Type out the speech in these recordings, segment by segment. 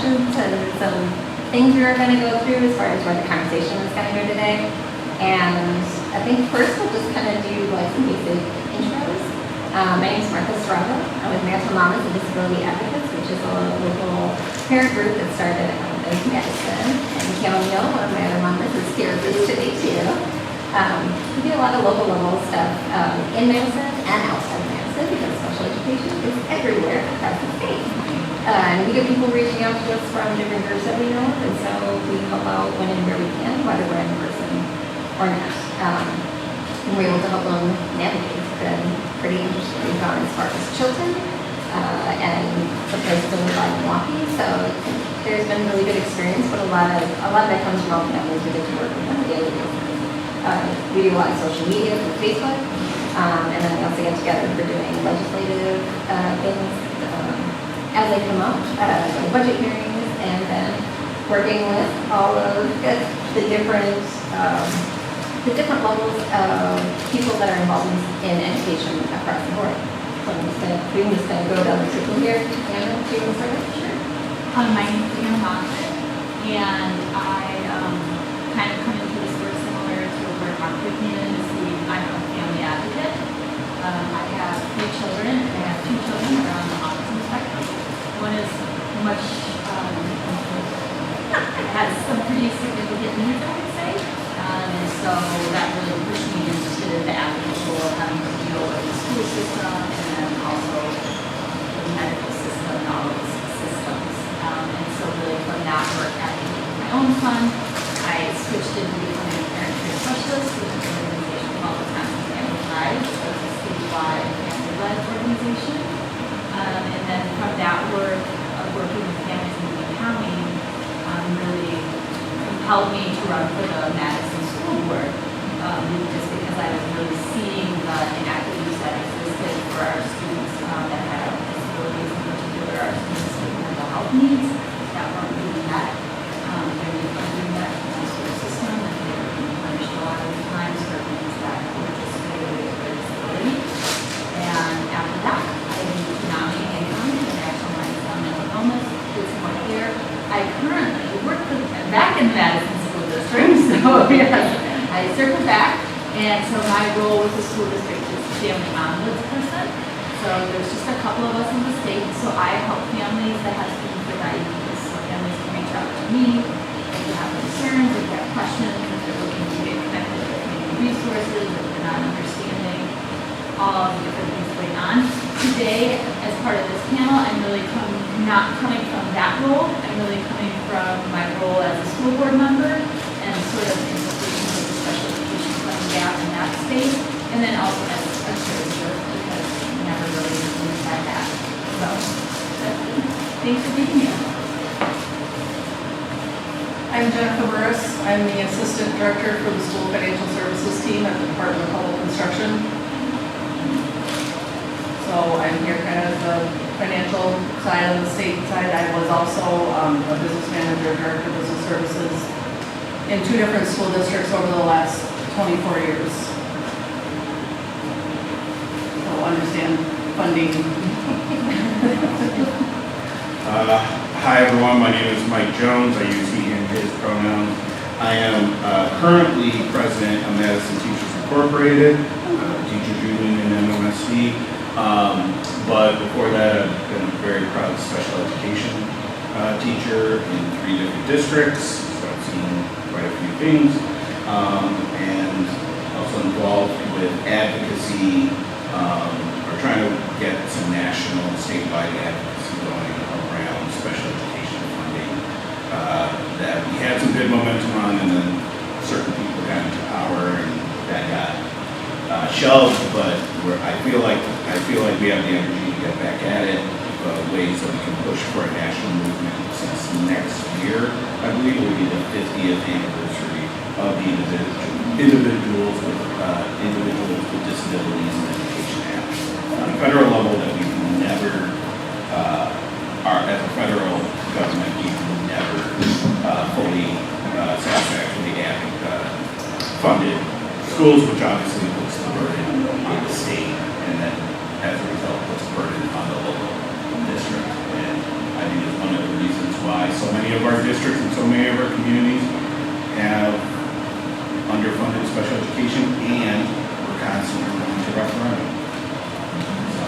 questions and some things we were going to go through as far as where the conversation was going to go today. And I think first we'll just kind of do like some basic intros. My name is Martha Serrano. I'm with Marital Mamas and Disability Advocates, which is a local parent group that started in Madison. And Kim O'Neill, one of my other mamas, is here with us today too. We do a lot of local level stuff in Madison and outside of Madison because special education is everywhere across the state. And we get people reaching out to us from different groups that we know, and so we help out when and where we can, whether we're in person or not. And we're able to help them navigate. It's been pretty interesting. We've gone as far as Chilton and some places in Milwaukee, so there's been really good experience, but a lot of that comes from all the families we get to work with on a daily basis. We do a lot of social media through Facebook, and then we also get together for doing legislative things as they come up, budget hearings, and then working with all of the different levels of people that are involved in education across the board. So we can just kind of go down the circle here. Anna, do you want to start with? Sure. My name is Anna Moffett, and I kind of come into this work similar to where Mark Whitney is. I'm a family advocate. I have 3 children, and I have 2 children that are on the autism spectrum. One is much, has some pretty significant needs, I would say. And so that really pushed me into the advocate role of having to deal with the school system and then also the medical system and all of those systems. And so really from that work advocating my own son, I switched into becoming a parent care specialist with an organization called Wisconsin Family Thrive. So it's a statewide family-led organization. And then from that work of working with families in the county really compelled me to run for the Madison School Board, just because I was really seeing the inequities that existed for our students that had disabilities, in particular our students with mental health needs that weren't being met. They were funding that in the school system, and they were being punished a lot of the times for things that were just related to their disability. And after that, I moved to Nottingham County, the National Alliance on Mental Illness, did some work here. I currently work back in the Madison School District, so yes, I circled back, and so my role with the school district is family ombudsperson. So there's just a couple of us in the state, so I help families that have students with IEPs. So families can reach out to me if they have concerns, if they have questions, if they're looking to get connected with community resources, if they're not understanding all of the different things going on. Today, as part of this panel, I'm really not coming from that role. I'm really coming from my role as a school board member and sort of implications of the special education fund gap in that space, and then also as a caregiver because we never really moved by that. So, that's it. Thanks for being here. I'm Jennifer Burris. I'm the Assistant Director for the School Financial Services team at the Department of Public Instruction. So I'm here kind of the financial side of the state side. I was also a business manager, Director of Business Services in 2 different school districts over the last 24 years. So understand funding. Hi everyone, my name is Mike Jones. I use he and his pronouns. I am currently president of Madison Teachers Incorporated, Teachers Union and MMSD. But before that, I've been a very proud special education teacher in 3 different districts, so I've seen quite a few things, and also involved with advocacy, or trying to get some national, statewide advocacy going around special education funding. That we had some good momentum on, and then certain people got into power, and that got shelved, but I feel like we have the energy to get back at it, ways that we can push for a national movement since next year, I believe, will be the 50th anniversary of the Individuals with Disabilities in Education Act. On a federal level, that we've never, as a federal government, we've never fully satisfactorily funded schools, which obviously puts the burden on the state, and then as a result puts the burden on the local district. And I think it's one of the reasons why why so many of our districts and so many of our communities have underfunded special education, and we're constantly going to referendum. So,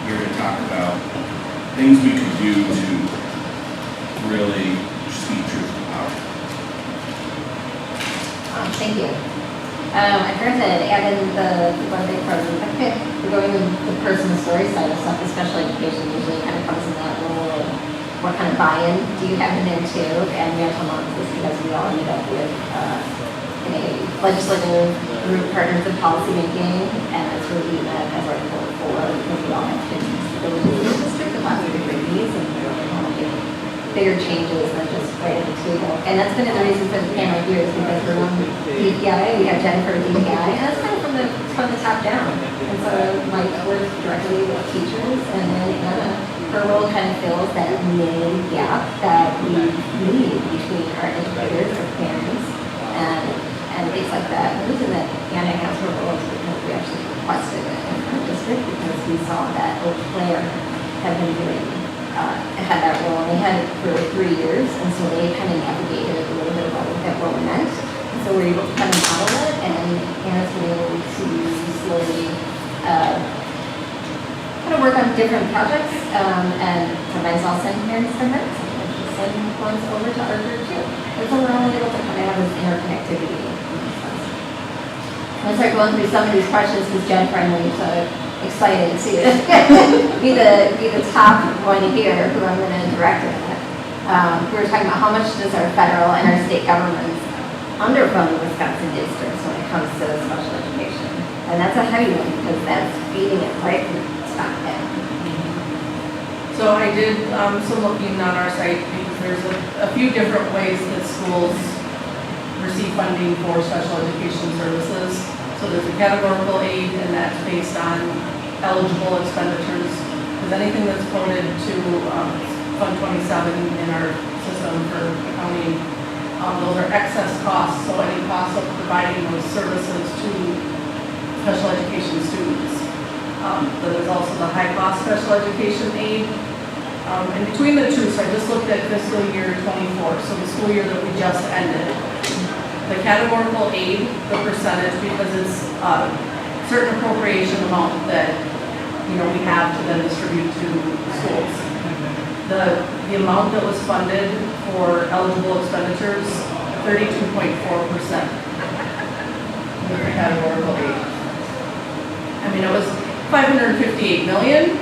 here to talk about things we can do to really speak truth to power. Thank you. I heard that add in the one big part of we're going in the personal story side of stuff, the special education usually kind of comes in that role of what kind of buy-in do you have in there too? And we have to launch this because we all ended up with in a legislative group partners in policy making, and it's really that as our goal for because we all have kids in the district of lots of different needs, and we really want to make bigger changes than just right at the table. And that's been the reason for the panel here is because we're on DPI, we have Jennifer at DPI, and that's kind of from the top down. And so Mike works directly with teachers, and then Anna, her role kind of fills that mid gap that we need between our educators, our parents, and things like that. And the reason that Anna has her role is because we actually requested it in our district because we saw that Eau Claire had been doing had that role, and they had it for 3 years, and so they kind of navigated a little bit about what that role meant. And so we're able to kind of model it, and Anna's been able to slowly kind of work on different projects, and sometimes I'll send parents from it, sometimes she'll send ones over to our group too. And so we're all able to kind of have this interconnectivity. I'll start going through some of these questions because Jennifer, I know you're so excited to be the top one here who I'm going to direct it at. We were talking about how much does our federal and our state governments underfund the Wisconsin districts when it comes to special education. And that's a heavy one because that's feeding it right from the top down. So I did some looking on our site because there's a few different ways that schools receive funding for special education services. So there's a categorical aid, and that's based on eligible expenditures. Because anything that's coded to Fund 27 in our system for accounting, those are excess costs. So any costs of providing those services to special education students. But there's also the high cost special education aid. And between the two, so I just looked at fiscal year 24, so the school year that we just ended. The categorical aid, the percentage, because it's a certain appropriation amount that, we have to then distribute to schools. The amount that was funded for eligible expenditures, 32.4% with the categorical aid. I mean, it was $558 million,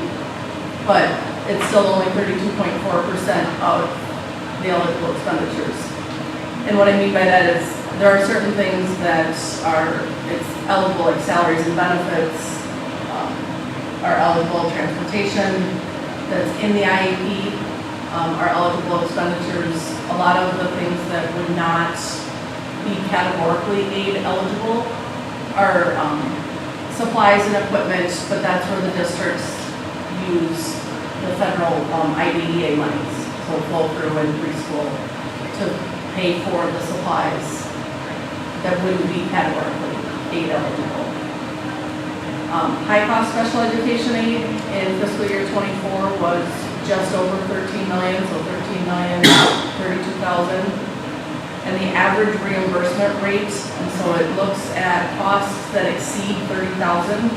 but it's still only 32.4% of the eligible expenditures. And what I mean by that is there are certain things that it's eligible, like salaries and benefits, are eligible, transportation that's in the IEP, are eligible expenditures. A lot of the things that would not be categorically aid eligible are supplies and equipment, but that's where the districts use the federal IDEA monies, so flow through and preschool, to pay for the supplies that wouldn't be categorically aid eligible. High cost special education aid in fiscal year 24 was just over 13 million, so 13,032,000. And the average reimbursement rate, and so it looks at costs that exceed 30,000.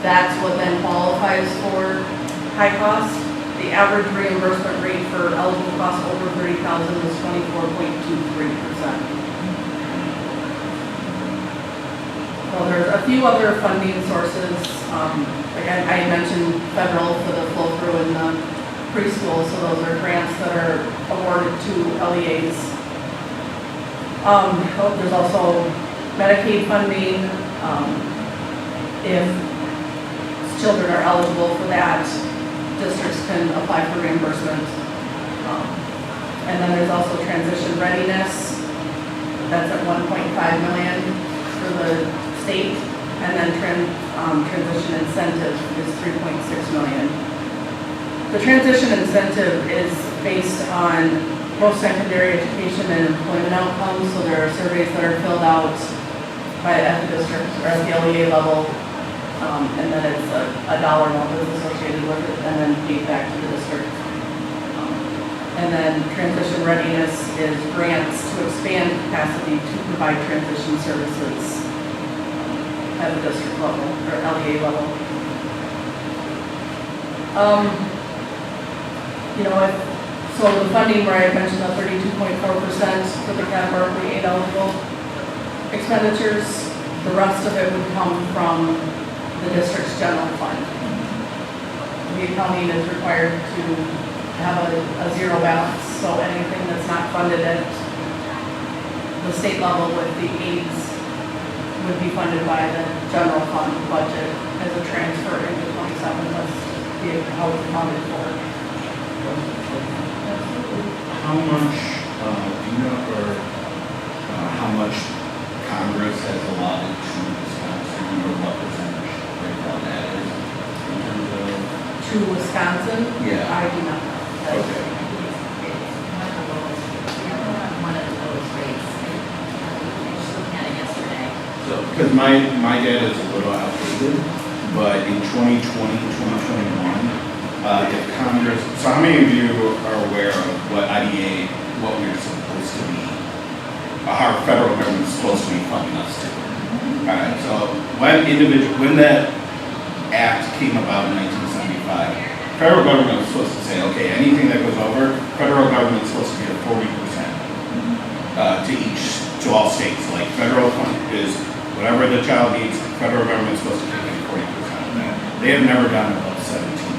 That's what then qualifies for high cost. The average reimbursement rate for eligible costs over 30,000 was 24.23%. Well, there's a few other funding sources. Like I mentioned federal for the flow through in the preschool, so those are grants that are awarded to LEAs. There's also Medicaid funding. If children are eligible for that, districts can apply for reimbursement. And then there's also transition readiness. That's at 1.5 million for the state, and then transition incentive is 3.6 million. The transition incentive is based on post-secondary education and employment outcomes, so there are surveys that are filled out at the district or at the LEA level, and then it's a dollar amount that's associated with it, and then paid back to the district. And then transition readiness is grants to expand capacity to provide transition services at a district level or LEA level. So the funding where I mentioned the 32.4% for the categorically aid eligible expenditures, the rest of it would come from the district's general fund. The accounting is required to have a zero balance, so anything that's not funded at the state level with the aids would be funded by the general fund budget as a transfer into 27, that's how it's accounted for. How much, do you know, or how much Congress has allotted to Wisconsin, or what percentage breakdown that is in terms of? To Wisconsin? Yeah. I do not know. Okay. One of the lowest rates. I was looking at it yesterday. So, because my data is a little outdated, but in 2020, 2021, if Congress, so how many of you are aware of what IDA, what we're supposed to be, how our federal government is supposed to be funding us to? All right, so when that act came about in 1975, federal government was supposed to say, okay, anything that goes over, federal government is supposed to be at 40% to all states. Like federal fund is whatever the child needs, federal government is supposed to take in 40% of that. They have never done above 17%.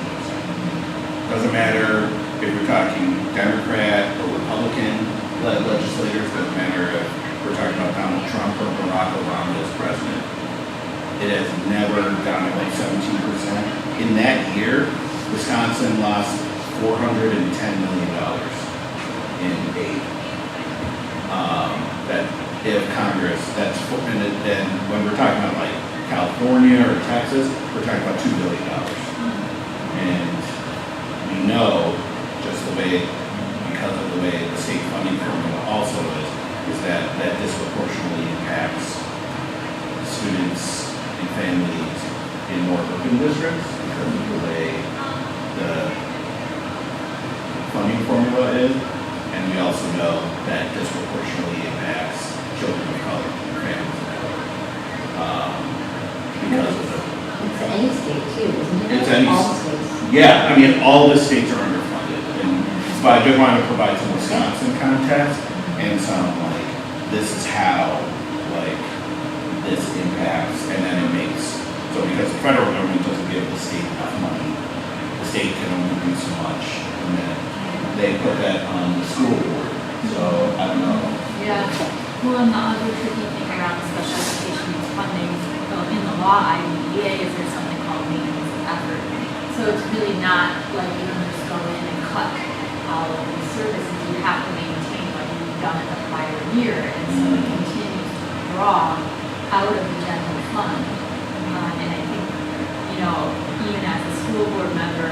Doesn't matter if we're talking Democrat or Republican legislators, doesn't matter if we're talking about Donald Trump or Barack Obama as president. It has never gone above 17%. In that year, Wisconsin lost $410 million in aid. That if Congress, and then when we're talking about like California or Texas, we're talking about $2 billion. And we know just the way, because of the way the state funding formula also is that disproportionately impacts students and families in more urban districts because of the way the funding formula is. And we also know that disproportionately impacts children of color, families of color. Because of the It's any state too, isn't it? It's any- All states. Yeah, I mean, all the states are underfunded, but I did want to provide some Wisconsin context and some, like, this is how, like, this impacts, and then it makes, so because the federal government doesn't give the state enough money, the state can only do so much, and then they put that on the school board, so, I don't know. Yeah, well, and the other tricky thing around special education funding, in the law, IDEA, is there's something called maintenance of effort. So it's really not like you can just go in and cut all of these services. You have to maintain what you've done in the prior year, and so it continues to draw out of the general fund. And I think, even as a school board member, a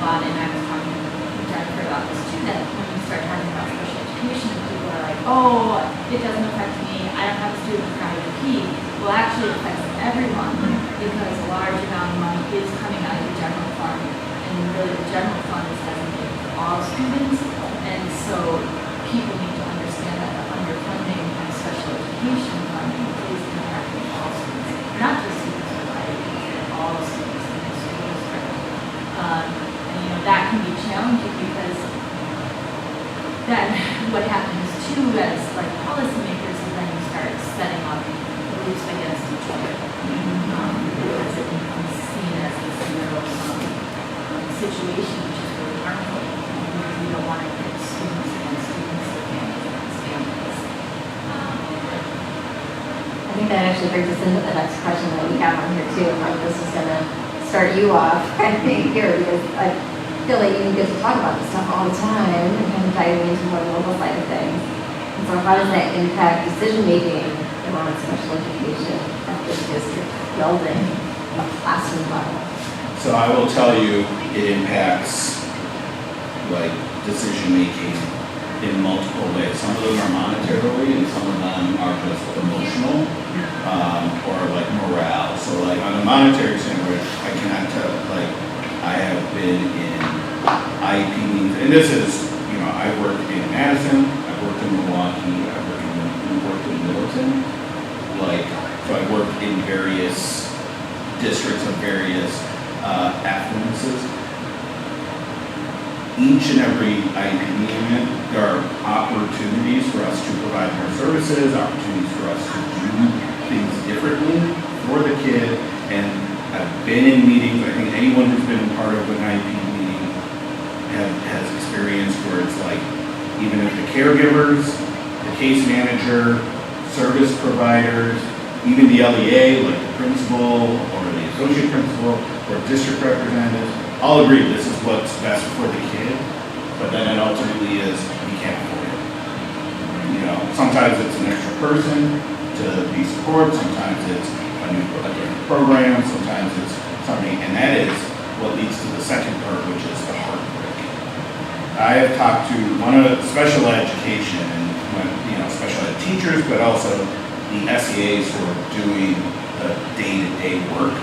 lot, and I was talking to Jennifer about this too, that when you start talking about special education, people are like, oh, it doesn't affect me, I don't have a student with IEP. Well, actually it affects everyone because a large amount of money is coming out of the general fund, and really the general fund is designated for all students, and so people need to understand that the underfunding of special education funding is impacting all students, not just students with IEPs, but all students in the school district. And that can be challenging because then what happens too as like policymakers is then you start setting up groups against each other. Because it becomes seen as a zero-sum situation, which is really harmful. Because we don't want to pit students against students or families against families. I think that actually brings us into the next question that we have on here too, and like this is gonna start you off, I think, here, because I feel like you get to talk about this stuff all the time and kind of diving into more local side of things. And so how does that impact decision-making around special education at this district building on a classroom level? So I will tell you, it impacts, like, decision-making in multiple ways. Some of them are monetarily, and some of them are just emotional, or like morale. So like on a monetary standpoint, I cannot tell, like, I have been in IEP meetings, and this is, Madison, I've worked in Milwaukee, I've worked in Middleton. So I worked in various districts of various affluences. Each and every IEP unit, there are opportunities for us to provide more services, opportunities for us to do things differently for the kid. And I've been in meetings, I think anyone who's been part of an IEP meeting has experienced where it's like, even if the caregivers, the case manager, service providers, even the LEA, like the principal or the associate principal or district representatives, all agree this is what's best for the kid, but then it ultimately is, we can't afford it. You know, sometimes it's an extra person to be support, sometimes it's a new program, sometimes it's something, and that is what leads to the second part, which is the heartbreak. I have talked to one of the special education and special ed teachers, but also the SEAs who are doing the day-to-day work.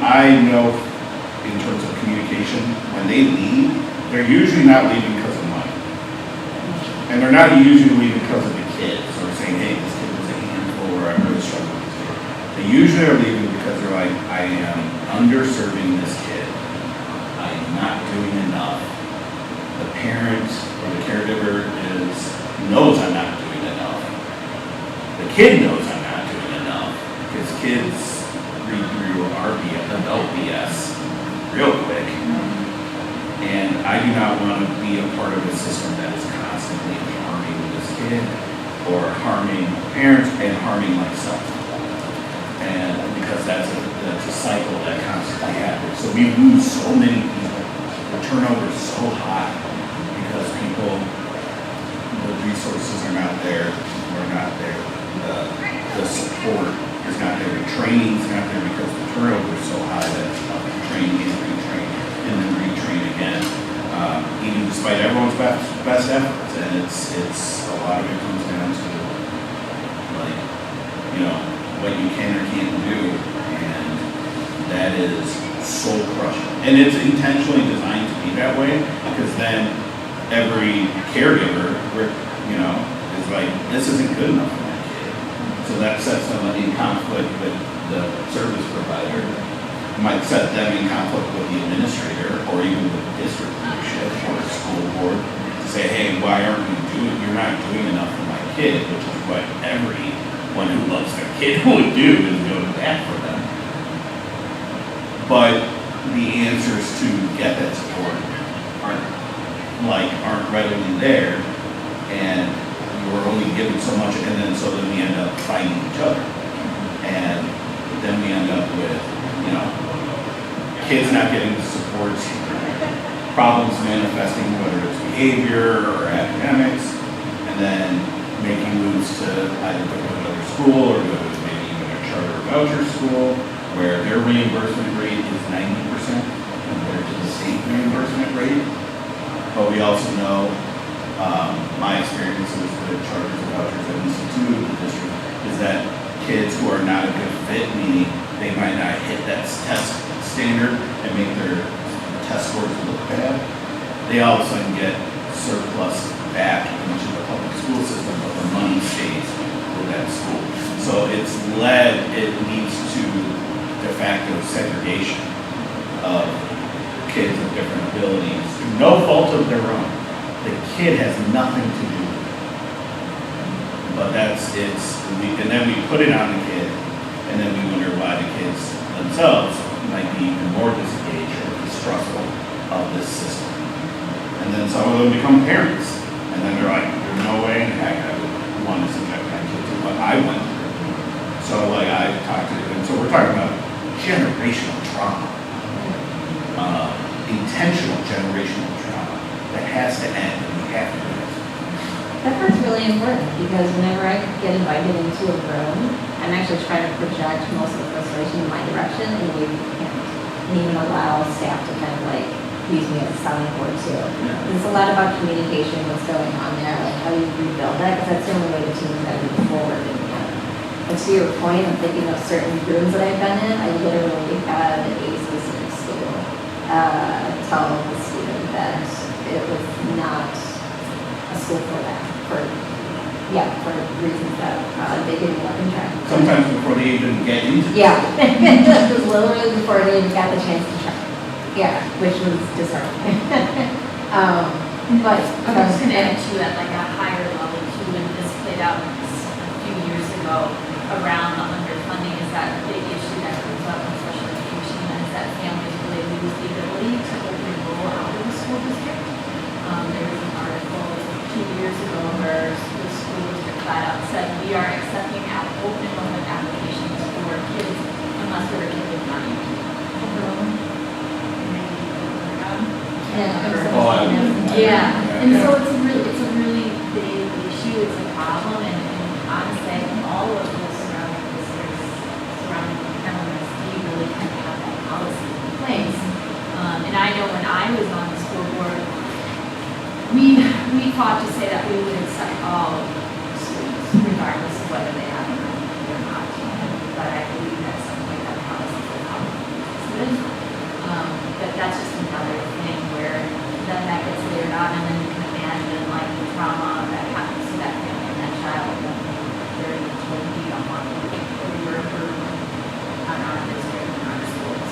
I know in terms of communication, when they leave, they're usually not leaving because of money. And they're not usually leaving because of the kids or saying, hey, this kid was a handful or I'm really struggling with this kid. They usually are leaving because they're like, I am underserving this kid. I am not doing enough. The parent or the caregiver knows I'm not doing enough. The kid knows I'm not doing enough because kids read through adult BS real quick. And I do not want to be a part of a system that is constantly harming this kid or harming parents and harming myself. And because that's a cycle that constantly happens. So we lose so many people. The turnover is so high because the resources are not there, or not there. The support is not there. The training is not there because the turnover is so high that it's up to train and retrain and then retrain again. Even despite everyone's best efforts, and it's a lot of it comes down to what you can or can't do, and that is soul crushing. And it's intentionally designed to be that way because then every caregiver, is like, this isn't good enough for my kid. So that sets them in conflict with the service provider. It might set them in conflict with the administrator or even with the district leadership or the school board to say, hey, why aren't you you're not doing enough for my kid, which is what everyone who loves their kid would do, is go to bat for them. But the answers to get that support aren't readily there, and we're only given so much, and then we end up fighting each other, and then we end up with kids not getting the supports, problems manifesting, whether it's behavior or academics, and then making moves to either go to another school or go to maybe even a charter voucher school where their reimbursement rate is 90% compared to the state reimbursement rate. But we also know, my experiences with charters and vouchers, at least in two of the districts, is that kids who are not a good fit, meaning they might not hit that test standard and make their test scores look bad, they all of a sudden get surplus back into the public school system, but the money stays with that school. So it leads to de facto segregation of kids of different abilities through no fault of their own. The kid has nothing to do with it. But and then we put it on the kid, and then we wonder why the kids themselves might be even more disengaged or distrustful of this system. And then some of them become parents, and then they're like, there's no way in heck I would want to subject my kid to what I went through. So I talked to them, so we're talking about generational trauma, intentional generational trauma that has to end, and we have to do it. That part's really important because whenever I get invited into a room, I'm actually trying to project most of the frustration in my direction in a way we can't, and even allow staff to kind of use me as a sounding board too. Yeah. It's a lot about communication, what's going on there, how you rebuild that, because that's the only way the team's going to move forward. And to your point, I'm thinking of certain rooms that I've been in. I literally had a specific school tell the student that it was not a school for that, for reasons that they didn't want in track. Sometimes before they even get into it. Yeah, it was literally before they even got the chance to try. Yeah, which was disheartening. But I was just gonna add to at like a higher level too, and this played out a few years ago around the underfunding is that big issue that comes up in special education is that families really lose the ability to open enroll out of the school district. There was an article 2 years ago where the school district flat out said we are accepting open enrollment applications for kids unless they're a kid with non Yeah, and so it's a really big issue, it's a problem, and honestly, I think all of those surrounding districts, surrounding MMSD really kind of have that policy in place. And I know when I was on the school board, we fought to say that we would accept all students, regardless of whether they have a or not. But I believe at some point that policy will probably be considered. But that's just another thing where then that gets layered on, and then you can imagine like the trauma that happens to that family and that child when they're told we don't want to or you're on our district and our schools.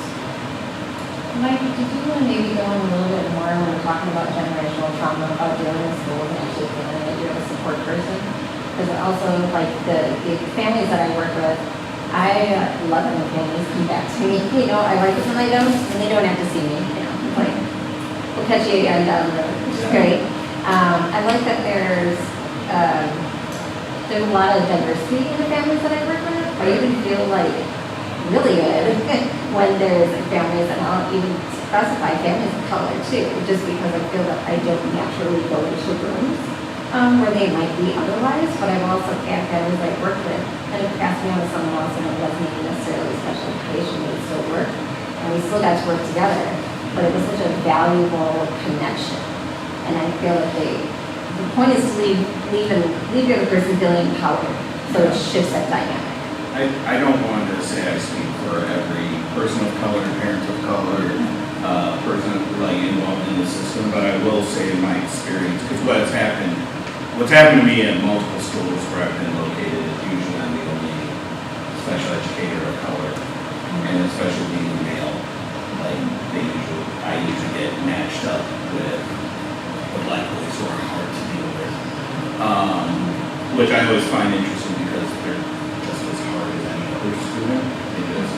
Mike, did you want to maybe go in a little bit more when we're talking about generational trauma, about dealing with schools and actually feeling that you're a support person? Because also, like, the families that I work with, I love it when families come back to me. You know, I like it when they don't, and they don't have to see me. You know, like, we'll catch you again down the road, which is great. I like that there's a lot of diversity in the families that I work with. I even feel like really good when there's families, and I'll even specify families of color too, just because I feel that I don't naturally go into rooms where they might be otherwise, but I've also had families I work with that have passed me on to someone else and it wasn't even necessarily special education, we still work, and we still got to work together, but it was such a valuable connection, and I feel that the point is to leave the other person feeling empowered, so it shifts that dynamic. I don't want to say I speak for every person of color, parent of color, person like involved in the system, but I will say in my experience, because what's happened to me at multiple schools where I've been located is usually I'm the only special educator of color, and especially being a male, like I usually get matched up with the black boys who are hard to deal with, which I always find interesting because they're just as hard as any other student. Because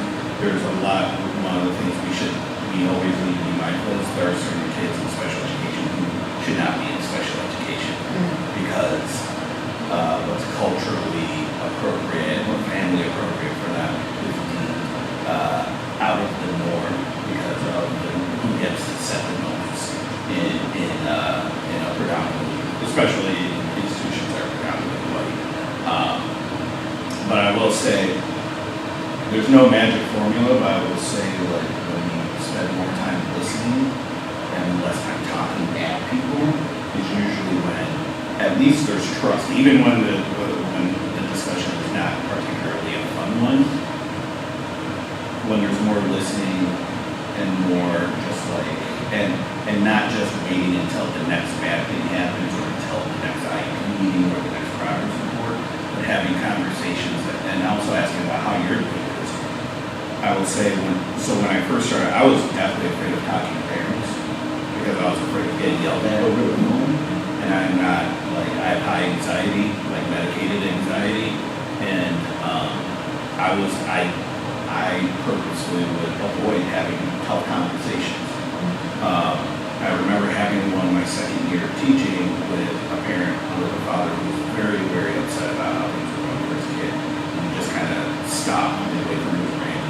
there's a lot. One of the things we always need to be mindful is there are certain kids in special education who should not be in special education because what's culturally appropriate or family appropriate for them is deemed out of the norm because of who gets to set the norms in a predominantly, especially in institutions that are predominantly white. But I will say, there's no magic formula, but I will say, like, when you spend more time listening and less time talking at people, is usually when at least there's trust, even when the discussion is not particularly a fun one. When there's more listening and more just like, and not just waiting until the next bad thing happens or until the next IEP meeting or the next progress report, but having conversations and also asking about how you're doing. I would say when I first started, I was definitely afraid of talking to parents because I was afraid of getting yelled at over the phone. And I'm not, like, I have high anxiety, like medicated anxiety. And I purposely would avoid having tough conversations. I remember having one my second year of teaching with a parent with a father who was very, very upset about how things were going for his kid. And he just kind of stopped midway through his rant.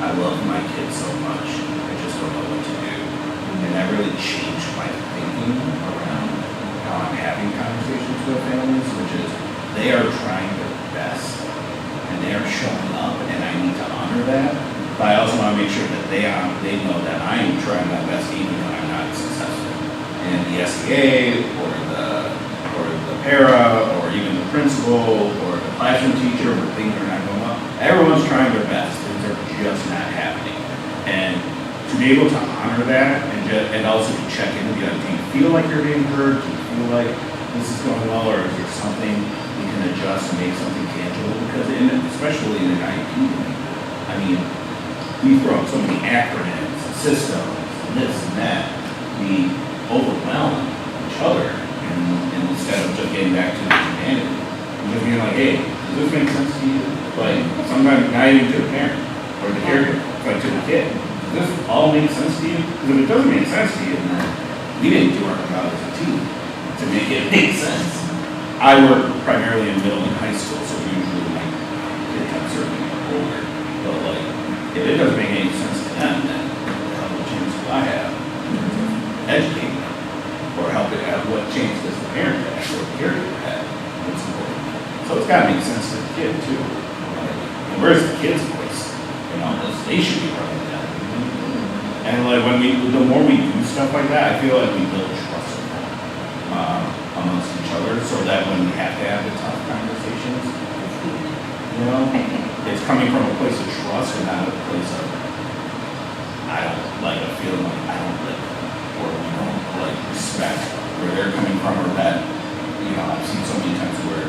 I love my kids so much, I just don't know what to do. And that really changed my thinking around how I'm having conversations with families, which is they are trying their best and they are showing up and I need to honor that. But I also want to make sure that they know that I am trying my best even when I'm not successful. And the SEA or the para or even the principal or the classroom teacher where things are not going well, everyone's trying their best. They're just not happening. And to be able to honor that and also to check in and be like, do you feel like you're being heard? Do you feel like this is going well, or is there something you can adjust and make something tangible? Because especially in an IEP, I mean, we throw out so many acronyms, systems, and this and that. We overwhelm each other, and instead of just getting back to the humanity, and just being like, hey, does this make sense to you? Like, sometimes not even to the parent or the caregiver, but to the kid. Does this all make sense to you? Because if it doesn't make sense to you, then we didn't do our job as a team to make it make sense. I work primarily in middle and high school, so usually my kids are certainly older. But like, if it doesn't make any sense to them, then what chance do I have to educate them? Or help it out? What chance does the parent have or the caregiver have? What's important? So it's got to make sense to the kid too. Like, and where's the kid's voice in all this? They should be running that. And like the more we do stuff like that, I feel like we build trust amongst each other, so that when we have to have the tough conversations, you know, it's coming from a place of trust and not a place of I don't like a feeling like I don't like or we don't like respect where they're coming from, or that I've seen so many times where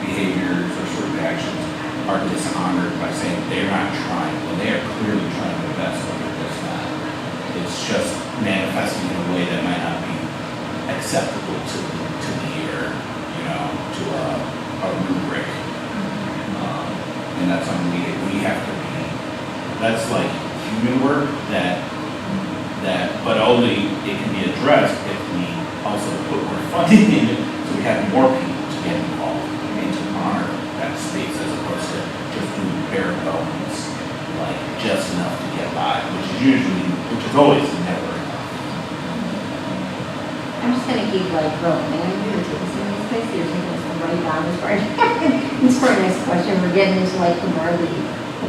behaviors or certain actions are dishonored by saying they're not trying when they are clearly trying their best, but they're just not. It's just manifesting in a way that might not be acceptable to the ear, to a rubric. And that's something we have to be. That's like human work that but only it can be addressed if we also put more funding in it, so we have more people to get involved and to honor that space as opposed to just doing bare bones, like just enough to get by, which is always never enough. I'm just gonna keep like rolling, and I'm gonna take this in this place, you're taking this one right down this part. This for our next question, we're getting into like the more the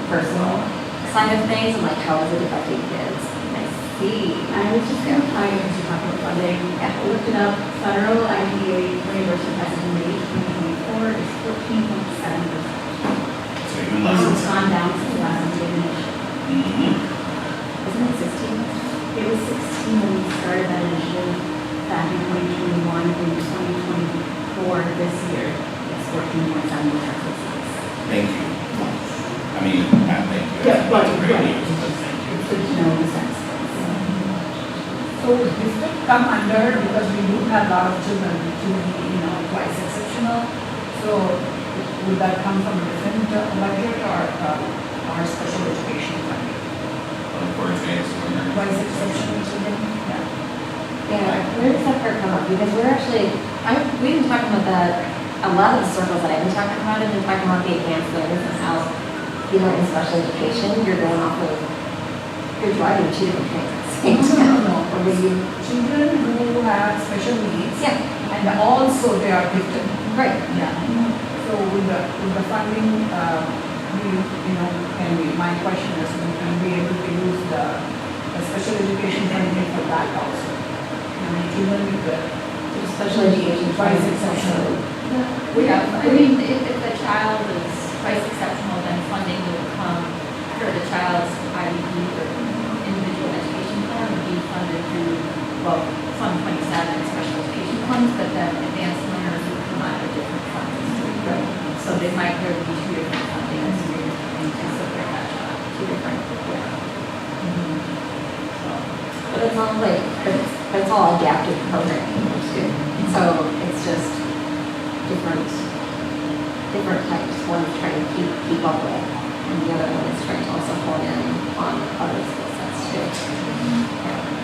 personal side of things, and like how is it affecting kids? I see. I was just going to tie into talking about funding. I looked it up. Federal IDEA reimbursement as of May 2024 is 14.7%. So even less It's than gone down since the last updated initiative. Isn't it 16? It was 16 when we started that initiative back in 2021. In 2024, this year, it's 14.7%. Thank you. I mean, not thank you. Yeah, That's right, great right. news, but thank you. It's good to know in a sense. So this could come under, because we do have a lot of children to be, twice exceptional. So would that come from a different budget or our special education funding? For advanced learners. Twice exceptional children? Yeah. Yeah, where does that part come up? Because we've been talking about that, a lot of the circles that I've been talking about have been talking about the advanced learners and how, in special education, you're going off of, you're driving two different trains at the same time. No. Or will you, Children who have special needs. yeah, And also they are gifted. right. Yeah. So with the funding, my question is, we can be able to use the special education funding for that also. Children with the Special education. twice exceptional. If the child is twice exceptional, then funding will come for the child's IEP or individual education plan would be funded through, Fund 27 special education funds, but then advanced learners would come out of different funds. So there might be two different fundings to support that child. Two different, yeah. But it's all like, it's all adaptive programming too. So it's just different types. One's trying to keep up with, and the other one is trying to also hone in on other skill sets too. Yeah.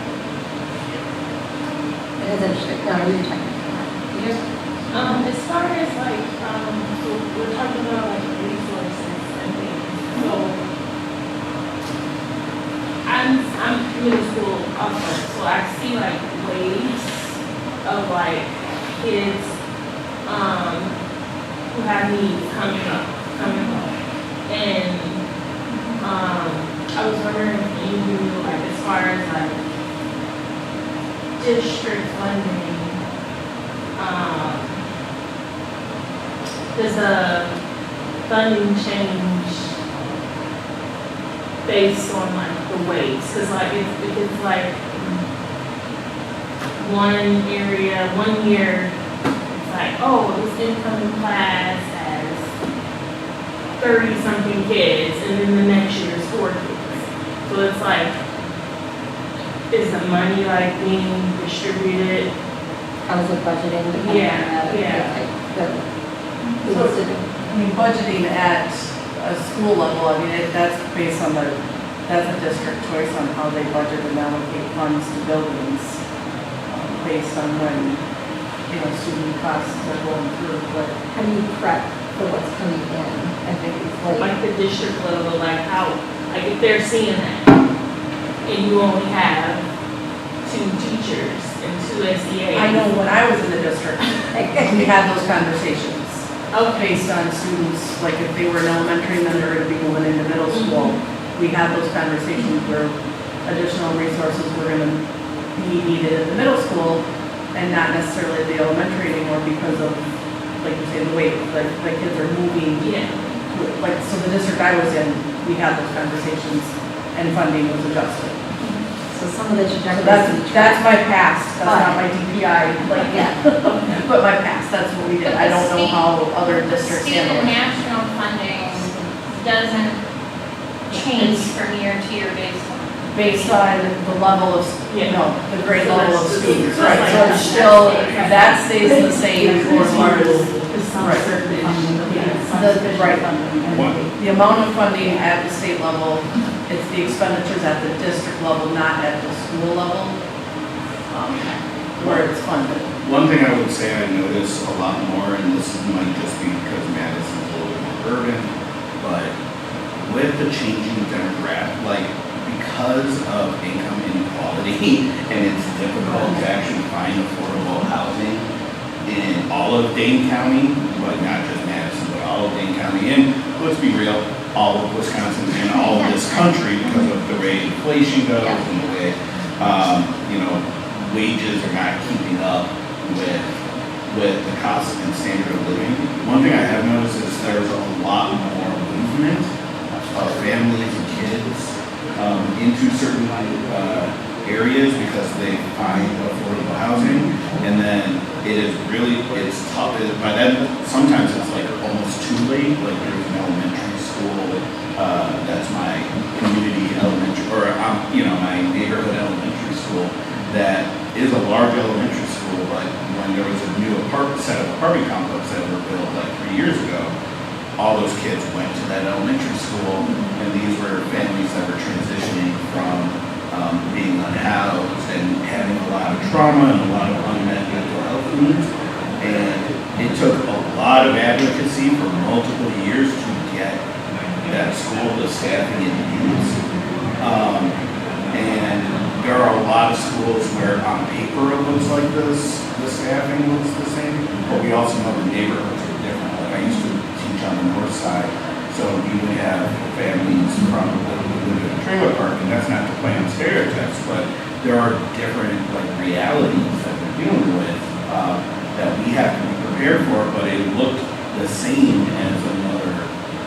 It is interesting. No, you're talking about that. As far as so we're talking about resources and things. So I'm middle school also, so I see waves of kids who have needs coming up, and I was wondering if you knew as far as district funding. Does the funding change based on the weights? Because if it's one area, 1 year, it's like, oh, this incoming class has 30-something kids, and then the next year is 4 kids. So it's like, is the money like being distributed? How is it budgeting? depending Yeah, on the- yeah. the- So, I mean, budgeting at a school level, I mean, that's based on that's a district choice on how they budget and allocate funds to buildings, based on when, student costs are going through, but How do you prep for what's coming in? I think it's Like the district level, like how, like if they're seeing that, and you only have 2 teachers and 2 SEAs. I know when I was in the district, we had those conversations. Okay, Based on students, like if they were in elementary and then they're gonna be moving into middle school, we had those conversations where additional resources were gonna be needed at the middle school and not necessarily at the elementary anymore because of, like you say, the way the kids are moving. yeah. Like, so the district I was in, we had those conversations and funding was adjusted. So some of the So trajectories. that's my past, that's not my DPI, like, Yeah. but my past, that's what we did. I don't know how other districts State handle and it. national funding doesn't change from year to year based on. Based on the level of, the grade So level of that's- students, so right? that's So like- it's still, that stays the same as far as, Because some Right. certain funding, some The- special right. funding. What? the amount of funding at the state level, it's the expenditures at the district level, not at the school level, where it's funded. One thing I would say I notice a lot more, and this might just be because Madison's a little bit more urban, but with the changing demographic, like because of income inequality, and it's difficult to actually find affordable housing in all of Dane County, but not just Madison, but all of Dane County, and let's be real, all of Wisconsin and all of this country because of the way inflation goes and the way, wages are not keeping up with the cost and standard of living. One thing I have noticed is there's a lot more movement of families and kids into certain areas because they find affordable housing, and then it's tough. By then, sometimes it's like almost too late. Like there's an elementary school that's my community elementary, or my neighborhood elementary school that is a large elementary school, but when there was a new set of apartment complex that were built like 3 years ago, all those kids went to that elementary school, and these were families that were transitioning from being unhoused and having a lot of trauma and a lot of unmet mental health needs. And it took a lot of advocacy for multiple years to get that school the staffing it needs. And there are a lot of schools where on paper it looks like the staffing looks the same, but we also know the neighborhoods are different. Like I used to teach on the north side, so you would have families from that live in a trailer park, and that's not to play on stereotypes, but there are different realities that we're dealing with that we have to be prepared for, but it looked the same as another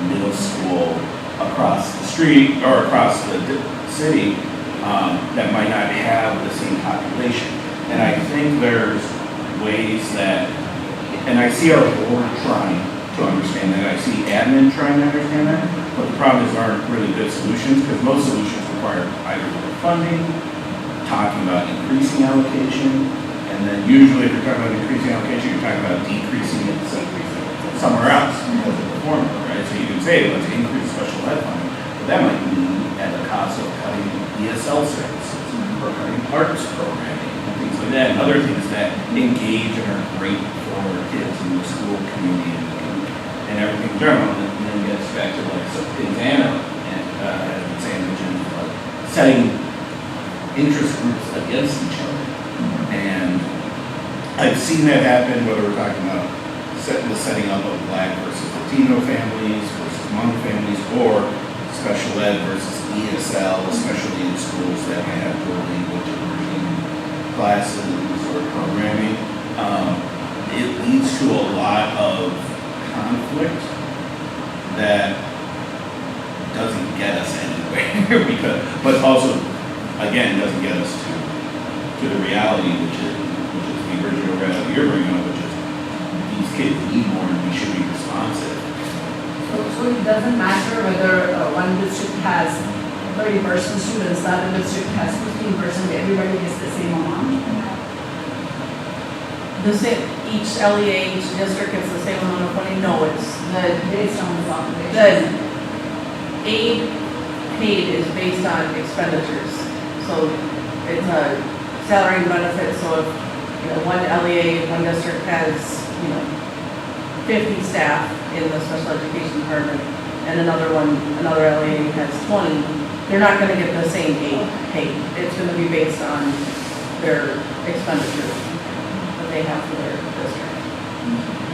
middle school across the street or across the city that might not have the same population. And I think there's ways that, and I see our board trying to understand that, I see admin trying to understand that, but the problem is there aren't really good solutions, because most solutions require either more funding, talking about increasing allocation, and then usually if you're talking about increasing allocation, you're talking about decreasing it somewhere else because of the formula, right? So you can say, let's increase special ed funding, but that might mean at the cost of cutting ESL services or cutting arts programming and things like that, and other things that engage and are great for kids in the school community and everything in general. And then gets back to like some things Anna and Sam mentioned, like setting interest groups against each other. And I've seen that happen, whether we're talking about the setting up of Black versus Latino families versus Hmong families, or special ed versus ESL, especially in schools that might have dual language immersion classes or programming. It leads to a lot of conflict that doesn't get us anywhere, but also, again, doesn't get us to the reality, which is philosophy you're bringing up, which is these kids need more and we should be responsive. So it doesn't matter whether one district has 30% students, the other district has 15%, everybody gets the same amount? Each LEA, each district gets the same amount of money? No, it's Based on the population? the aid paid is based on expenditures. So it's a salary and benefits, so if, one LEA, one district has, 50 staff in the special education department, and another LEA has 20, they're not gonna get the same aid paid. It's gonna be based on their expenditures that they have for their district.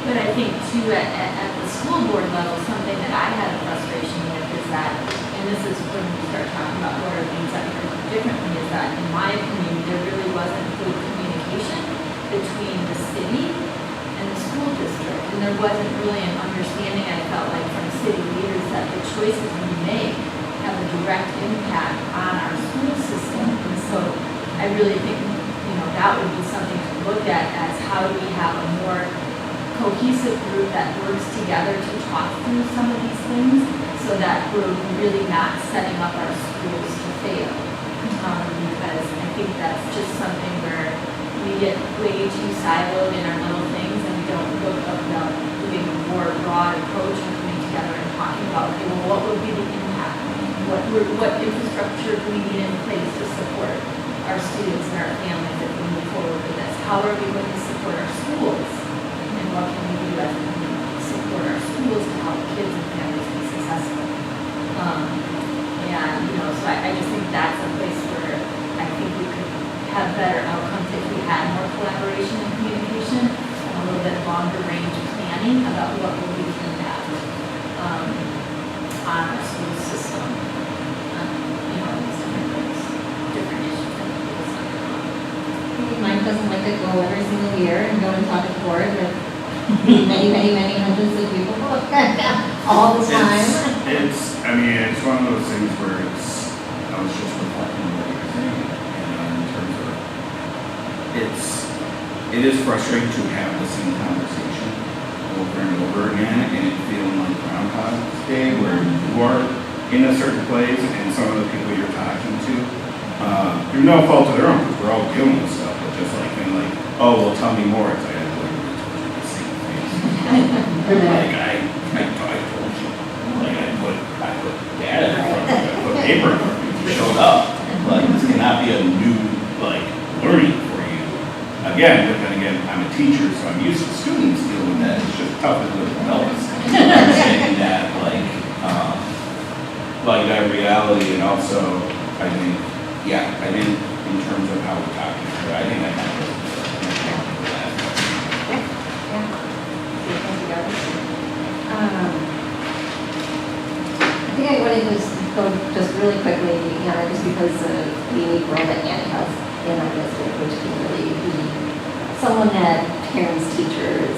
But I think too, at the school board level, something that I had a frustration with is that, and this is when we start talking about what are things that we could do differently, is that in my opinion, there really wasn't good communication between the city and the school district. And there wasn't really an understanding, I felt like, from city leaders that the choices we make have a direct impact on our school system. And so I really think, that would be something to look at as how do we have a more cohesive group that works together to talk through some of these things so that we're really not setting up our schools to fail. Because I think that's just something where we get way too siloed in our little things and we don't look at doing a more broad approach and coming together and talking about, okay, well, what would be the impact? What infrastructure do we need in place to support our students and our families if we move forward with this? How are we going to support our schools? And what can we do as a community to support our schools to help kids and families be successful? So I just think that's a place where I think we could have better outcomes if we had more collaboration and communication and a little bit longer range planning about what will be the impact on our school system. These different things, different issues that people sign on. Mine doesn't like to go every single year and go and talk to the board with many hundreds of people all the time. It's one of those things where I was just reflecting on what you were saying, in terms of, it is frustrating to have the same conversation over and over again, and it feeling like Groundhog Day, where you are in a certain place, and some of the people you're talking to, through no fault of their own, because we're all dealing with stuff, but just like, being like, oh, well, tell me more, it's like, I told you the same thing. Like, I told you, like, I put data in front of you, I put paper in front of you, you showed up. Like, this cannot be a new, learning for you. Again, but then again, I'm a teacher, so I'm used to students dealing with that, it's just tough as little adults. Understanding that, that reality, and also, I think, in terms of how we're talking about it, I think that kind of I think I wanted to go just really quickly, just because of the unique role that Annie has in our district, which can really be someone that parents, teachers,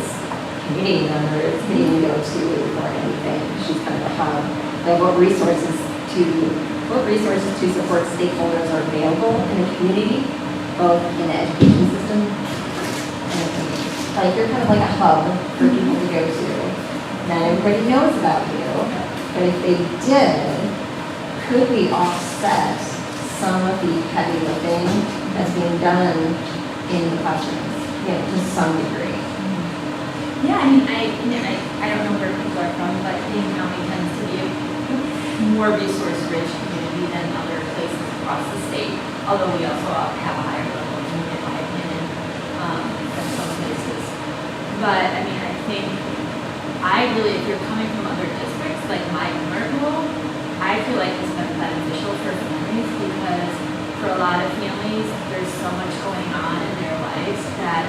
community members can even go to for anything. She's kind of a hub. Like what resources to support stakeholders are available in the community, both in the education system and the community. You're kind of like a hub for people to go to. Not everybody knows about you, but if they did, could we offset some of the heavy lifting that's being done in the classrooms, to some degree? Yeah, I don't know where people are from, but King County tends to be a more resource-rich community than other places across the state, although we also have a higher level of community, in my opinion, than some places. But, I think if you're coming from other districts, like my current role, I feel like it's been beneficial for families because for a lot of families, there's so much going on in their lives that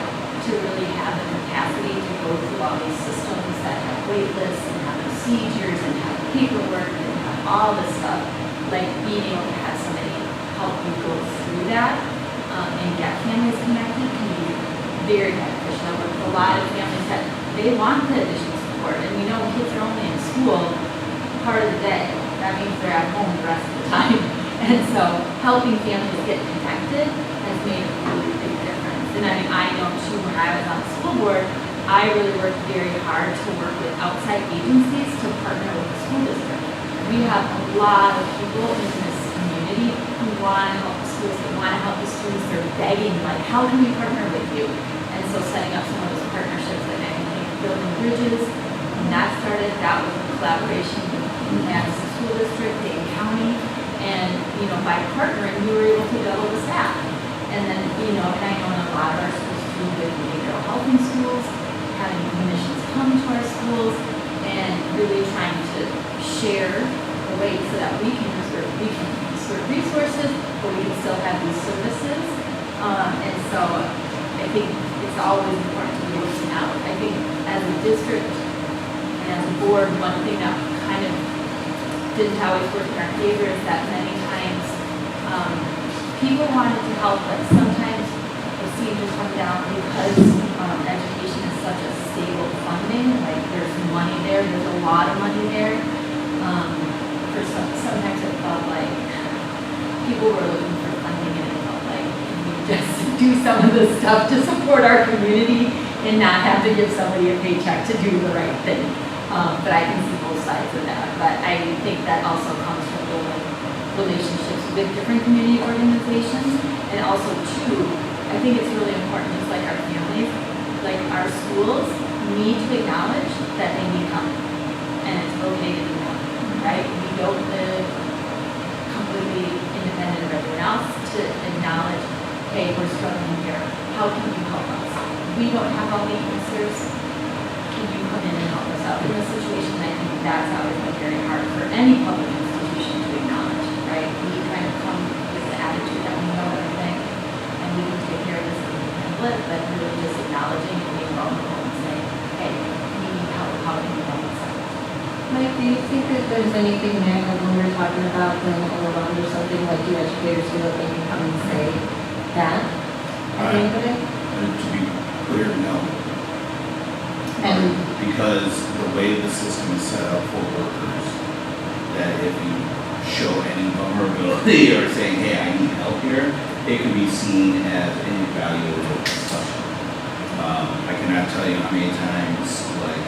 to really have the capacity to go through all these systems that have wait lists and have procedures and have paperwork and have all this stuff, being able to have somebody help you go through that and get families connected can be very beneficial. With a lot of families that they want the additional support, and we know kids are only in school part of the day. That means they're at home the rest of the time. And so helping families get connected has made a really big difference. And I mean, I know too, when I was on the school board, I really worked very hard to work with outside agencies to partner with the school district. We have a lot of people in this community who want to help the schools, that want to help the students, they're begging, like, how can we partner with you? And so setting up some of those partnerships, like I think building bridges, when that started, that was a collaboration with Madison School District, Dayton County, and, you know, by partnering, we were able to double the staff. And then, you know, and I know in a lot of our schools too, with behavioral health in schools, having clinicians come to our schools, and really trying to share the way so that we can reserve resources, but we can still have these services. And so I think it's always important to be looking out. I think as a district and as a board, one thing that kind of didn't always work in our favor is that many times people wanted to help, but sometimes the procedures come down because education is such a stable funding, like there's money there, there's a lot of money there. Sometimes it felt like people were looking for funding and it felt like, can we just do some of this stuff to support our community and not have to give somebody a paycheck to do the right thing. But I can see both sides of that. But I think that also comes from building relationships with different community organizations. And also too, I think it's really important, just like our families, like our schools need to acknowledge that they need help. And it's okay to do that, right? We don't live completely independent of everyone else to acknowledge, hey, we're struggling here. How can you help us? We don't have all the answers. Can you come in and help us out? In this situation, I think that's always been very hard for any public institution to acknowledge, right? We kind of come with the attitude that we know everything and we can take care of this and we can handle it, but really just acknowledging and being vulnerable and saying, hey, we need help. How can we help us out? Mike, do you think that there's anything there, like when we were talking about feeling overwhelmed or something, like do educators feel like they can come and say that at the end of it? To be clear, no. And Because the way the system is set up for workers, that if you show any vulnerability or saying, hey, I need help here, it can be seen as an invaluable discussion. I cannot tell you how many times, like,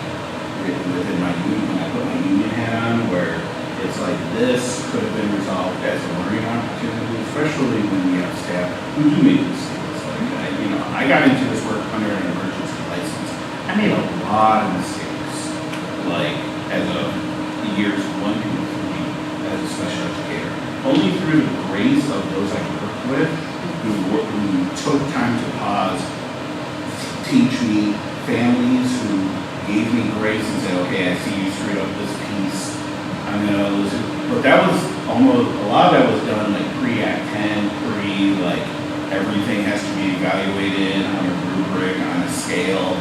within my union, when I put my union hat on, where it's like this could have been resolved as a learning opportunity, especially when we have staff who do make mistakes. Like, I got into this work under an emergency license. I made a lot of mistakes, like as of years 1 through 3 as a special educator. Only through the grace of those I worked with, who took time to pause, teach me, families who gave me grace and said, okay, I see you screwed up this piece, I'm gonna listen. But that was almost, a lot of that was done like pre-Act 10, like everything has to be evaluated on a rubric, on a scale.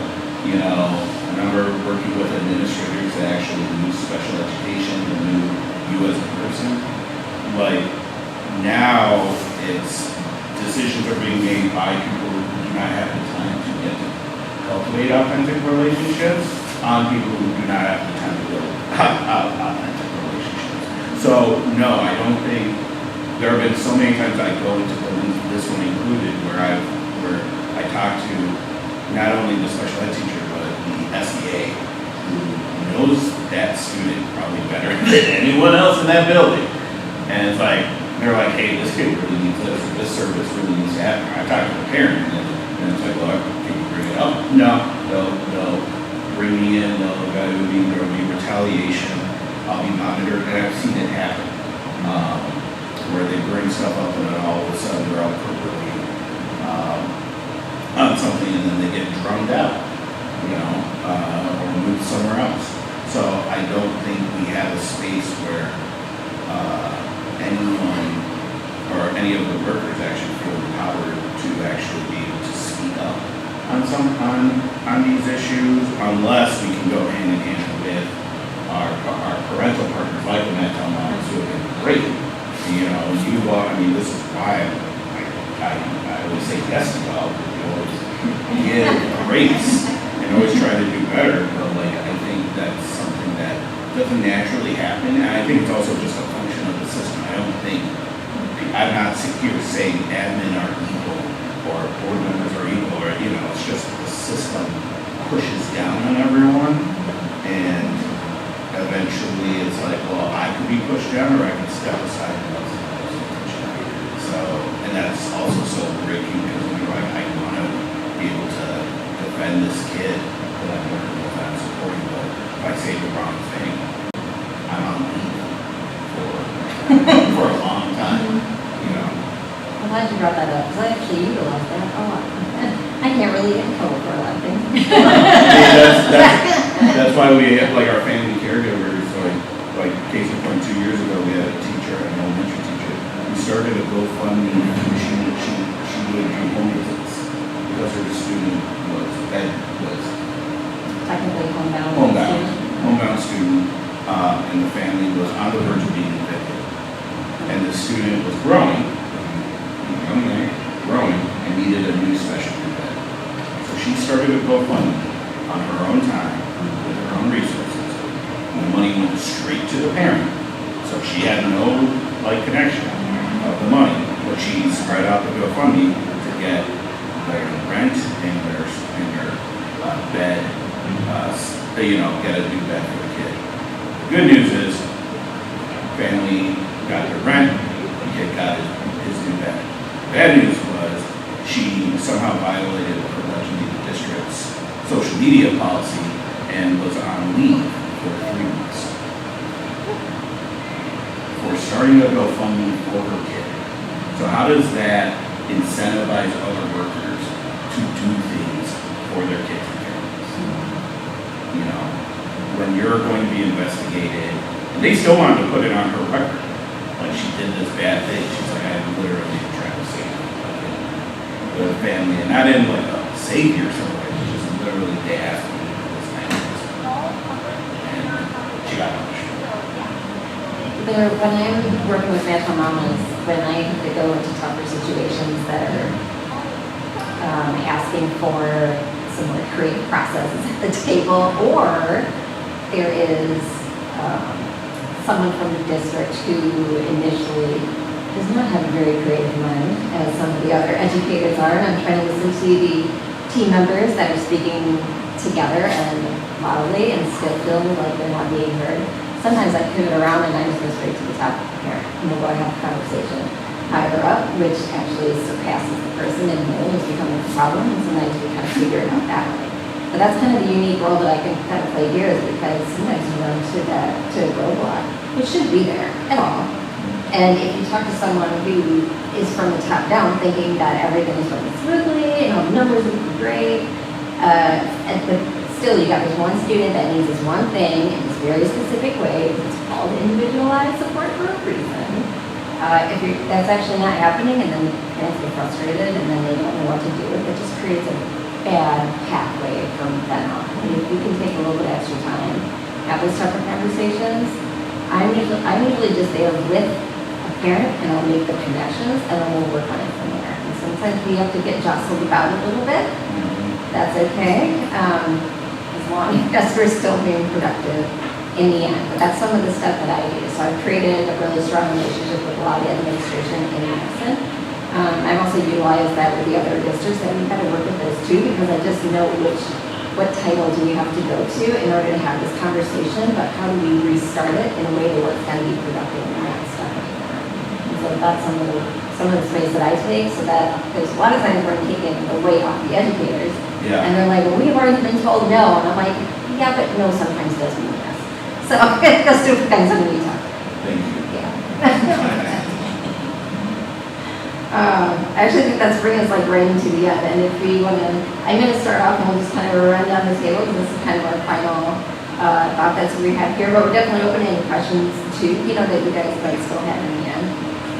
I remember working with administrators that actually knew special education and knew you as a person. Like, now it's decisions are being made by people who do not have the time to get to cultivate authentic relationships on people who do not have the time to build authentic relationships. So, no, I don't think, there have been so many times I go into buildings, this one included, where I talk to not only the special ed teacher, but the SEA, who knows that student probably better than anyone else in that building. And it's like, they're like, hey, this kid really needs this, or this service really needs to happen. I talk to the parent, and it's like, well, can you bring it up? No, they'll bring me in, they'll evaluate me, there'll be retaliation, I'll be monitored, and I've seen it happen. Where they bring stuff up and then all of a sudden they're all appropriately on something and then they get drummed out, or moved somewhere else. So I don't think we have a space where anyone or any of the workers actually feel empowered to actually be able to speak up on these issues, unless we can go hand in hand with our parental partners, like the Mental Moms, who have been great. This is why I always say yes to God, because you always get a race and always try to do better. But I think that's something that doesn't naturally happen. And I think it's also just a function of the system. I don't think, I'm not here saying admin are evil or board members are equal, or, you know, it's just the system pushes down on everyone, and eventually it's like, well, I could be pushed down, or I can step aside and let someone else be pushed down. So, and that's also so breaking, because when you're like, I want to be able to defend this kid that I'm working with, I'm supporting, but if I say the wrong thing, I'm on leave for a long time, you know. I'm glad you brought that up, because I actually utilize that a lot. I can't really get in trouble for a lot of things. That's why we have like our family caregivers, like case in point, 2 years ago, we had a teacher, an elementary teacher, who started a GoFundMe, and she would do home visits, because her student was Technically homebound student, and the family was on the verge of being evicted. And the student was growing, young man, growing, and needed a new specialty bed. So she started a GoFundMe on her own time, with her own resources, and the money went straight to the parent. So she had no, like, connection of the money, but she spread out the GoFundMe to get their rent and their bed, get a new bed for the kid. The good news is, family got their rent, the kid got his new bed. Bad news was, she somehow violated allegedly the district's social media policy and was on leave for 3 months for starting a GoFundMe for her kid. So how does that incentivize other workers to do things for their kids and families? You know, when you're going to be investigated, and they still wanted to put it on her record, like she did this bad thing. She's like, I'm literally trying to save the family, and not in like a savior sort of way, just literally they asked me to do this family, and she got punished. When I'm working with Mantle Mamas, when I have to go into tougher situations that are asking for some more creative processes at the table, or there is someone from the district who initially does not have a very creative mind, as some of the other educators are, and I'm trying to listen to the team members that are speaking together and loudly and still feel like they're not being heard. Sometimes I pivot around and I just go straight to the top here, and we'll go and have a conversation higher up, which actually surpasses the person and is becoming a problem, and sometimes we kind of figure it out that way. But that's kind of the unique role that I can kind of play here, is because sometimes you run to a roadblock, which shouldn't be there at all. And if you talk to someone who is from the top down, thinking that everything is running smoothly and all the numbers will be great, but still you got this one student that needs this one thing in this very specific way. It's called individualized support for a reason. That's actually not happening, and then parents get frustrated, and then they don't know what to do. It just creates a bad pathway from then on. And if we can take a little bit extra time, have those tougher conversations, I'm usually just there with a parent, and I'll make the connections, and then we'll work on it from there. And sometimes we have to get jostled about it a little bit. That's okay, as long as we're still being productive in the end. But that's some of the stuff that I do. So I've created a really strong relationship with a lot of the administration in Madison. I've also utilized that with the other districts, that we've got to work with those too, because I just know what title do we have to go to in order to have this conversation, but how do we restart it in a way that it's going to be productive and not stuck anymore. And so that's some of the space that I take, so that, because a lot of times we're taking the weight off the educators, and they're like, well, we've already been told no, and I'm like, yeah, but no sometimes does mean yes. So it goes to depends on who you talk to. Thank you. Yeah. I actually think that's bringing us like right into the end, and if we want to, I'm going to start off and we'll just kind of run down the table, because this is kind of our final thought that's what we have here, but we're definitely open to any questions too, that you guys might still have in the end.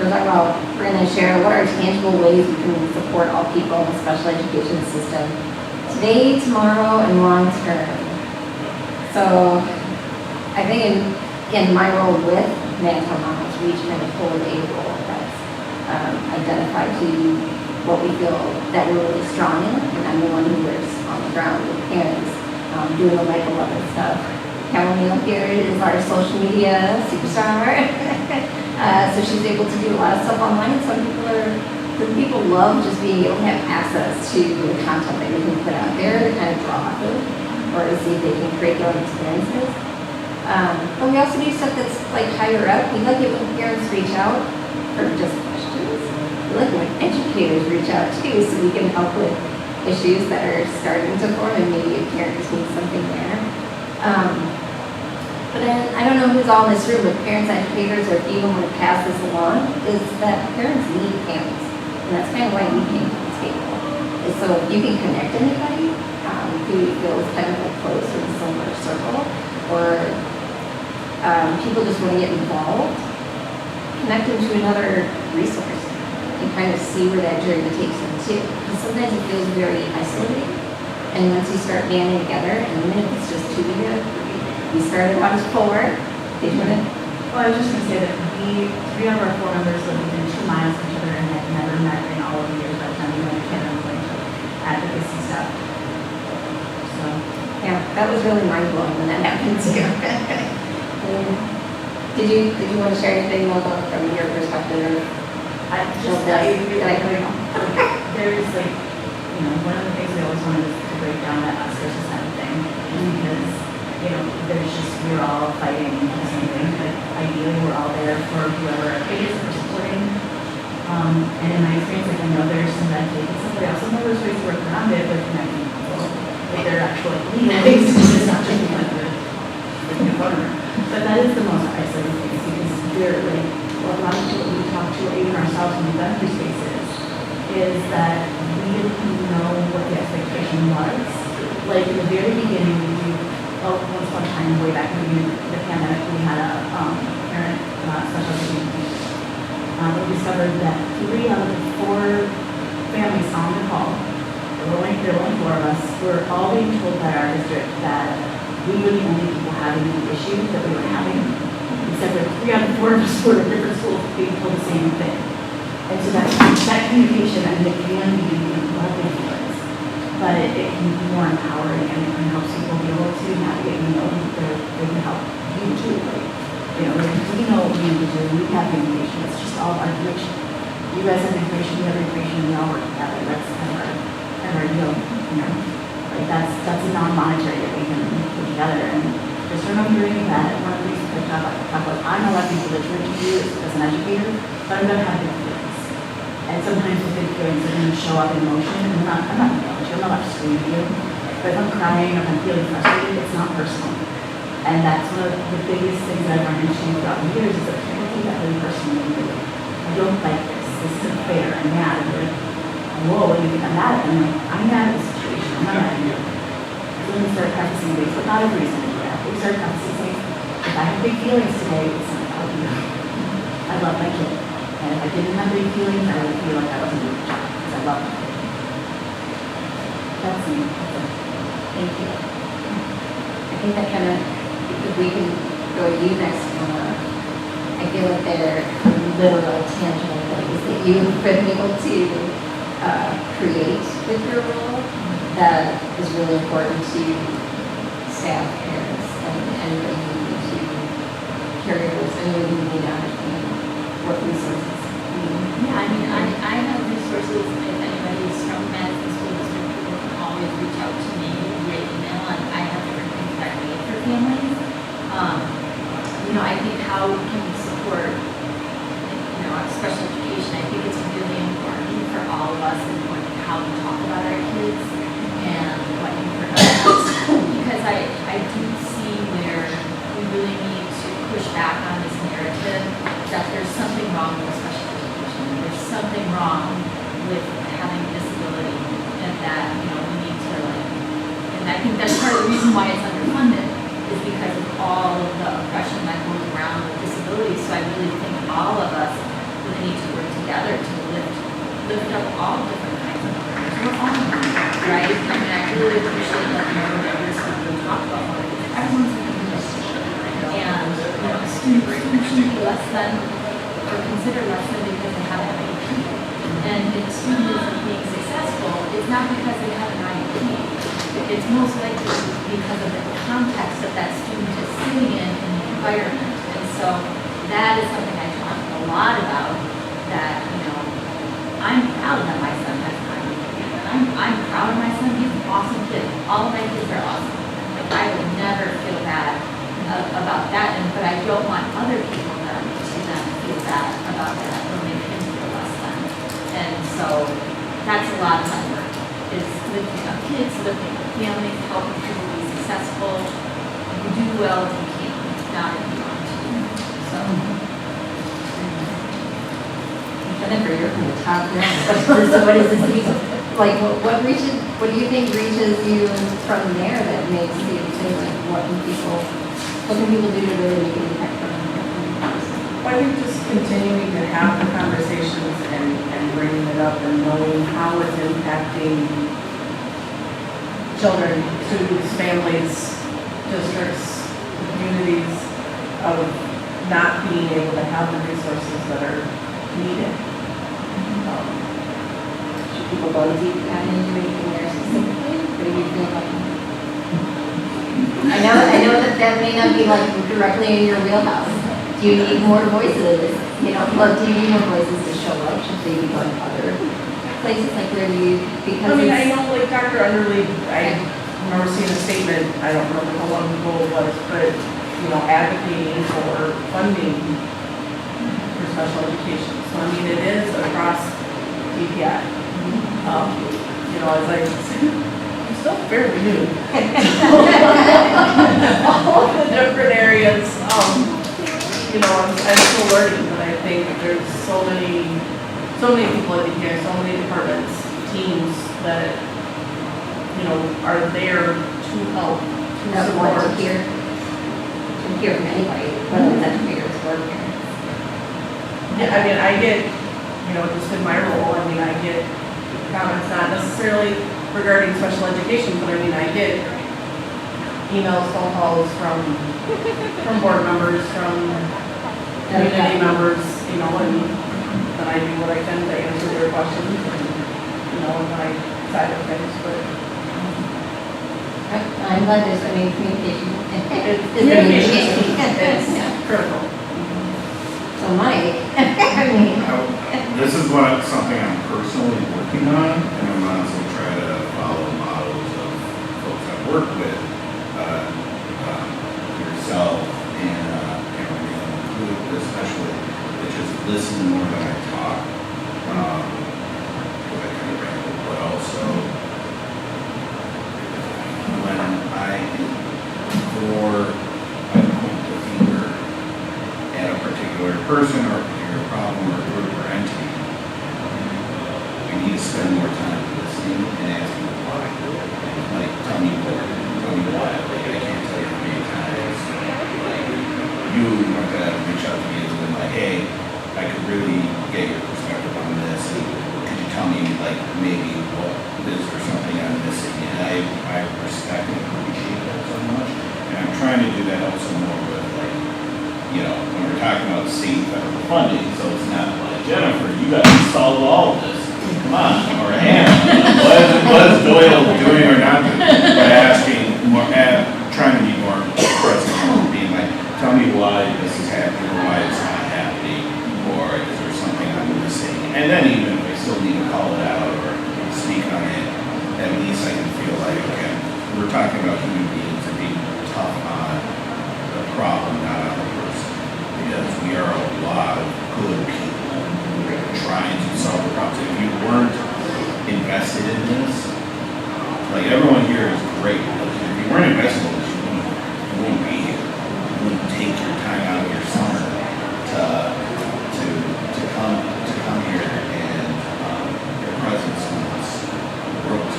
We're going to share what are tangible ways we can support all people in the special education system today, tomorrow, and long term. So I think in my role with Mantle Mamas, we each kind of hold a role that's identified to what we feel that we're really strong in, and I'm the one who works on the ground with parents, doing the Michael Lovett stuff. Caroline here is our social media superstar. So she's able to do a lot of stuff online, and some people are So people love just being able to have access to the content that we can put out there to kind of draw off of, or to see if they can create their own experiences. But we also do stuff that's like higher up. We like it when parents reach out for just questions. We like it when educators reach out too, so we can help with issues that are starting to form and maybe a parent just needs something there. But then, I don't know who's all in this room, but parents, educators, or if you even want to pass this along, is that parents need families. And that's kind of why we came to this table. Is so if you can connect anybody who you feel is kind of like close to the similar circle, or people just want to get involved, connect them to another resource and kind of see where that journey takes them to. Because sometimes it feels very isolating. And once you start banding together, and even if it's just two of you, we started out as 4. Did you want to? Well, I was just gonna say that three out of our 4 members live within 2 miles of each other and had never met in all of the years by the time we went to Canada for advocacy stuff. So, Yeah, that was really mind blowing when that happened too. Did you want to share anything more from your perspective? I just, Did I there's like, one of the things we always wanted to break down that us versus them thing, because, there's just, we're all fighting for something, but ideally we're all there for whoever our kid is we're supporting. And in my experience, like, I know there's some that take somebody else, some members ways to work around it, but connecting people, like they're actually legal things, it's not just like the partner. But that is the most isolating thing, because we're like, a lot of people we talk to, even ourselves when we've done through spaces, is that we didn't know what the expectation was. Like in the very beginning, once upon a time, way back in the beginning of the pandemic, we had a parent special education. We discovered that 3 out of the 4 families on the call, there were only 4 of us, were all being told by our district that we were the only people having the issue that we were having. Except for 3 out of 4 of us were at different schools being told the same thing. And so that communication, I think, can be lovely for us, but it can be more empowering, and it can help people be able to navigate and know that they can help you too. Like, we know what we need to do, we have the information, it's just all our information. You guys have information, we have information, we all work together. That's kind of our deal, Like that's a non-monetary that we can put together. And just remembering that one of the things I talk about, I'm electing to live to you as an educator, but I'm going to have big feelings. And sometimes the big feelings are going to show up in emotion, and I'm not going to yell at you, I'm not screaming at you. But if I'm crying or if I'm feeling frustrated, it's not personal. And that's one of the biggest things that I've run into throughout the years, is that people take that really personally. I don't like this isn't fair, I'm mad. And they're like, whoa, what do you think I'm mad at? And I'm like, I'm mad at the situation, I'm not mad at you. So then we start practicing things, but not every reason to do that. We start practicing things. If I have big feelings today, it's not about you. I love my kid. And if I didn't have big feelings, I would feel like I wasn't doing the job, because I love my kid. That's me. Thank you. I think that kind of, if we can go to you next, I feel like there are literal, tangible things that you've been able to create with your role that is really important to staff, parents, and anybody who needs to caregivers, anybody who need to understand what resources we need. Yeah, I have resources. If anybody's from Madison School District, people can always reach out to me via email, and I have different things that I need for families. I think how can we support, special education? I think it's really important for all of us in how we talk about our kids and what you heard about us, because I do see where we really need to push back on this narrative that there's something wrong with special education. There's something wrong with having a disability, and that we need to and I think that's part of the reason why it's underfunded, is because of all of the oppression that goes around with disabilities. So I really think all of us really need to work together to lift up all different kinds of learners. We're all learners, right? I really appreciate that every student we talk about learning, because everyone's learning this. And students should be less than, or considered less than, because they have an IEP. And if a student isn't being successful, it's not because they have an IEP. It's most likely because of the context that that student is sitting in the environment. And so that is something I talk a lot about, that, I'm proud that my son has time with him. And I'm proud of my son, he's an awesome kid, all of my kids are awesome. Like, I would never feel bad about that, but I don't want other people to then feel bad about that or make him feel less than. And so that's a lot of my work, is lifting up kids, lifting up families, helping people be successful. You do well if you can, not if you want to. So. Jennifer, you're from the top down. So what is this, like, what do you think reaches you from there that makes you say, like, what can people do to really make an impact from I think just continuing to have the conversations and bringing it up and knowing how it's impacting children, students, families, districts, communities, of not being able to have the resources that are needed. Should people go deep into anything there specifically? What do you feel like? I know that may not be like directly in your wheelhouse. Do you need more voices? You know, do you need more voices to show up? Should they be going other places? Like where do you? Because I mean, I know like Dr. Underly, I remember seeing a statement, I don't remember how long ago it was, but, you know, advocating for funding for special education. So I mean, it is across DPI. You know, as I'm still fairly new. All of the different areas, you know, I'm still learning, but I think there's so many people in here, so many departments, teams that, you know, are there to help, to that want support. to hear from anybody, whether it's educators or parents? Yeah, I mean, I get, you know, just in my role, I mean, I get comments not necessarily regarding special education, but I mean, I get emails, phone calls from board members, from community members, you know, and then I do what I can to answer their questions and, you know, on my side of things, but. I'm glad there's, communication. Communication is critical. So Mike, This is something I'm personally working on, and I'm honestly trying to follow models of folks I've worked with, yourself and Cameron, especially, which is listen more than I talk. Because I kind of ramble, but also when before I point the finger at a particular person or a particular problem or group or entity, I need to spend more time listening and asking why. Like, tell me more. Tell me why. Like, I can't tell you how many times you want to reach out to me and been like, hey, I could really get your perspective on this. Could you tell me, like, maybe what this or something I'm missing? And I respect and appreciate that so much. And I'm trying to do that also more with, like, you know, when we're talking about state and federal funding, so it's not like, Jennifer, you got to solve all of this. Come on, or Hannah, what is Doyle doing or not doing? But asking more, trying to be more present, being like, tell me why this is happening or why it's not happening, or is there something I'm missing? And then even if I still need to call it out or speak on it, at least I can feel like, okay, we're talking about human beings and being tough on the problem, not on the person. Because we are a lot of good people trying to solve the problems. If you weren't invested in this, like everyone here is great, but if you weren't invested in this, you wouldn't be here. You wouldn't take your time out of your summer to come here, and your presence means growth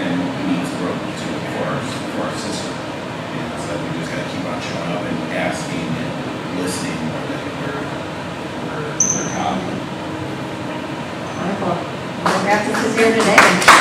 and needs growth too for our system. And so we just gotta keep on showing up and asking and listening more than we're talking. wonderful. Well, Graphics is here today.